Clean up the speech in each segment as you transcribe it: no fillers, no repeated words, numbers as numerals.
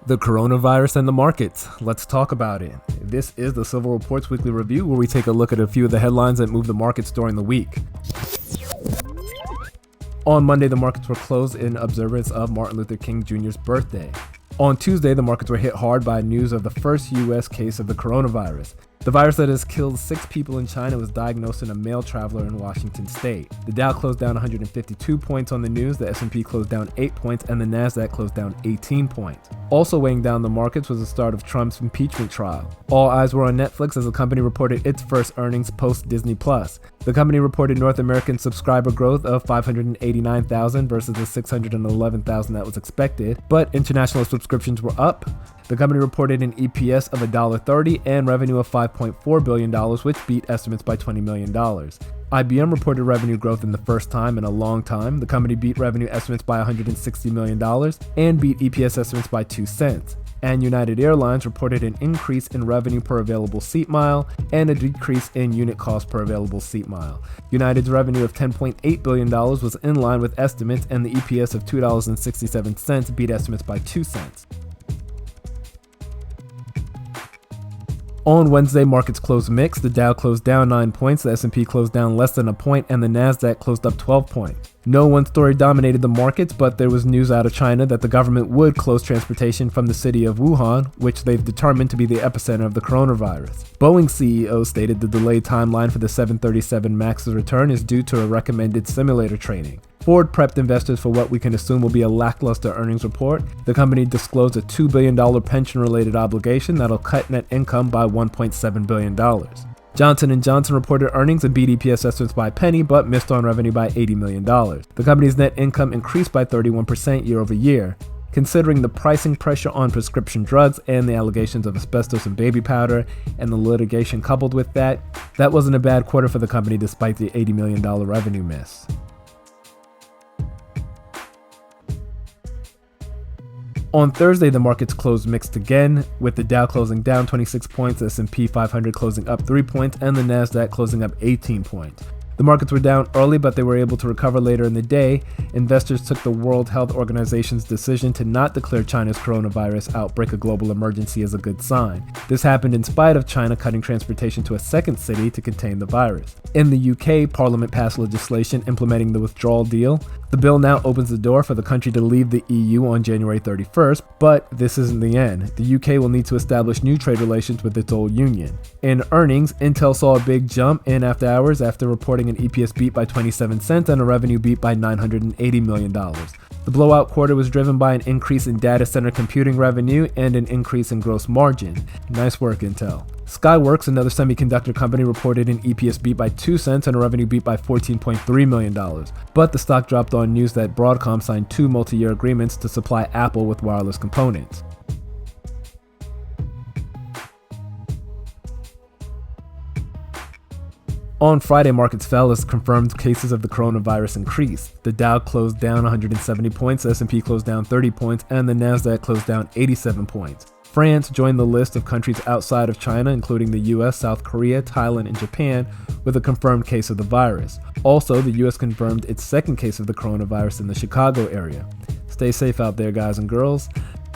The coronavirus and the markets. Let's talk about it. This is the Silver Reports Weekly Review, where we take a look at a few of the headlines that moved the markets during the week. On Monday, the markets were closed in observance of Martin Luther King Jr.'s birthday. On Tuesday, the markets were hit hard by news of the first U.S. case of the coronavirus. The virus that has killed 6 people in China was diagnosed in a male traveler in Washington state. The Dow closed down 152 points on the news, the S&P closed down 8 points, and the Nasdaq closed down 18 points. Also weighing down the markets was the start of Trump's impeachment trial. All eyes were on Netflix as the company reported its first earnings post-Disney+. The company reported North American subscriber growth of 589,000 versus the 611,000 that was expected, but international subscriptions were up. The company reported an EPS of $1.30 and revenue of $5.4 billion, which beat estimates by $20 million. IBM reported revenue growth in the first time in a long time. The company beat revenue estimates by $160 million and beat EPS estimates by 2 cents. And United Airlines reported an increase in revenue per available seat mile and a decrease in unit cost per available seat mile. United's revenue of $10.8 billion was in line with estimates, and the EPS of $2.67 beat estimates by 2 cents. On Wednesday, markets closed mixed. The Dow closed down 9 points, the S&P closed down less than a point, and the Nasdaq closed up 12 points. No one story dominated the markets, but there was news out of China that the government would close transportation from the city of Wuhan, which they've determined to be the epicenter of the coronavirus. Boeing CEO stated the delayed timeline for the 737 MAX's return is due to a recommended simulator training. Ford prepped investors for what we can assume will be a lackluster earnings report. The company disclosed a $2 billion pension-related obligation that'll cut net income by $1.7 billion. Johnson & Johnson reported earnings and beat EPS estimates by a penny, but missed on revenue by $80 million. The company's net income increased by 31% year over year. Considering the pricing pressure on prescription drugs and the allegations of asbestos and baby powder and the litigation coupled with that wasn't a bad quarter for the company despite the $80 million revenue miss. On Thursday, the markets closed mixed again, with the Dow closing down 26 points, the S&P 500 closing up 3 points, and the Nasdaq closing up 18 points. The markets were down early, but they were able to recover later in the day. Investors took the World Health Organization's decision to not declare China's coronavirus outbreak a global emergency as a good sign. This happened in spite of China cutting transportation to a second city to contain the virus. In the UK, Parliament passed legislation implementing the withdrawal deal. The bill now opens the door for the country to leave the EU on January 31st, but this isn't the end. The UK will need to establish new trade relations with its old union. In earnings, Intel saw a big jump in after hours after reporting an EPS beat by 27 cents and a revenue beat by $980 million. The blowout quarter was driven by an increase in data center computing revenue and an increase in gross margin. Nice work, Intel. Skyworks, another semiconductor company, reported an EPS beat by 2 cents and a revenue beat by $14.3 million. But the stock dropped on news that Broadcom signed 2 multi-year agreements to supply Apple with wireless components. On Friday, markets fell as confirmed cases of the coronavirus increased. The Dow closed down 170 points, the S&P closed down 30 points, and the Nasdaq closed down 87 points. France joined the list of countries outside of China, including the US, South Korea, Thailand, and Japan, with a confirmed case of the virus. Also, the US confirmed its second case of the coronavirus in the Chicago area. Stay safe out there, guys and girls.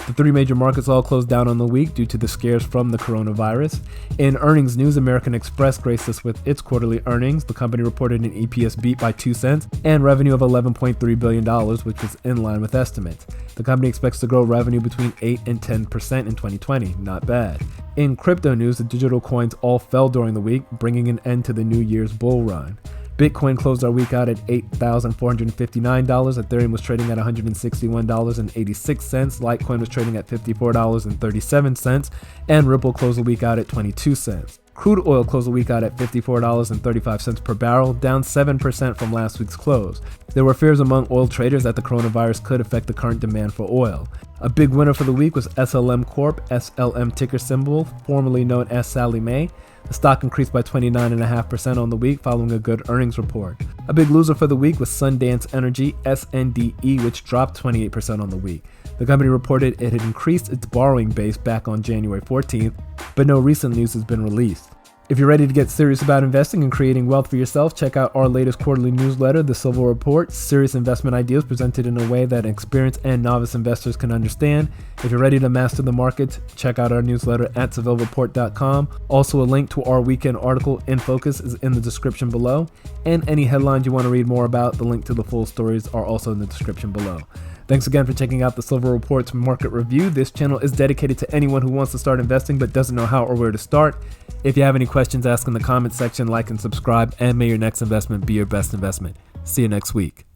The 3 major markets all closed down on the week due to the scares from the coronavirus. In earnings news, American Express graced us with its quarterly earnings. The company reported an EPS beat by 2 cents and revenue of $11.3 billion, which was in line with estimates. The company expects to grow revenue between 8 and 10% in 2020. Not bad. In crypto news, the digital coins all fell during the week, bringing an end to the New Year's bull run. Bitcoin closed our week out at $8,459, Ethereum was trading at $161.86, Litecoin was trading at $54.37, and Ripple closed the week out at 22 cents. Crude oil closed the week out at $54.35 per barrel, down 7% from last week's close. There were fears among oil traders that the coronavirus could affect the current demand for oil. A big winner for the week was SLM Corp, SLM ticker symbol, formerly known as Sallie Mae. The stock increased by 29.5% on the week following a good earnings report. A big loser for the week was Sundance Energy, SNDE, which dropped 28% on the week. The company reported it had increased its borrowing base back on January 14th, but no recent news has been released. If you're ready to get serious about investing and creating wealth for yourself, check out our latest quarterly newsletter, The Silver Report, serious investment ideas presented in a way that experienced and novice investors can understand. If you're ready to master the markets, check out our newsletter at SevilleReport.com. Also, a link to our weekend article in Focus is in the description below. And any headlines you want to read more about, the link to the full stories are also in the description below. Thanks again for checking out the Silver Report's market review. This channel is dedicated to anyone who wants to start investing but doesn't know how or where to start. If you have any questions, ask in the comments section, like and subscribe, and may your next investment be your best investment. See you next week.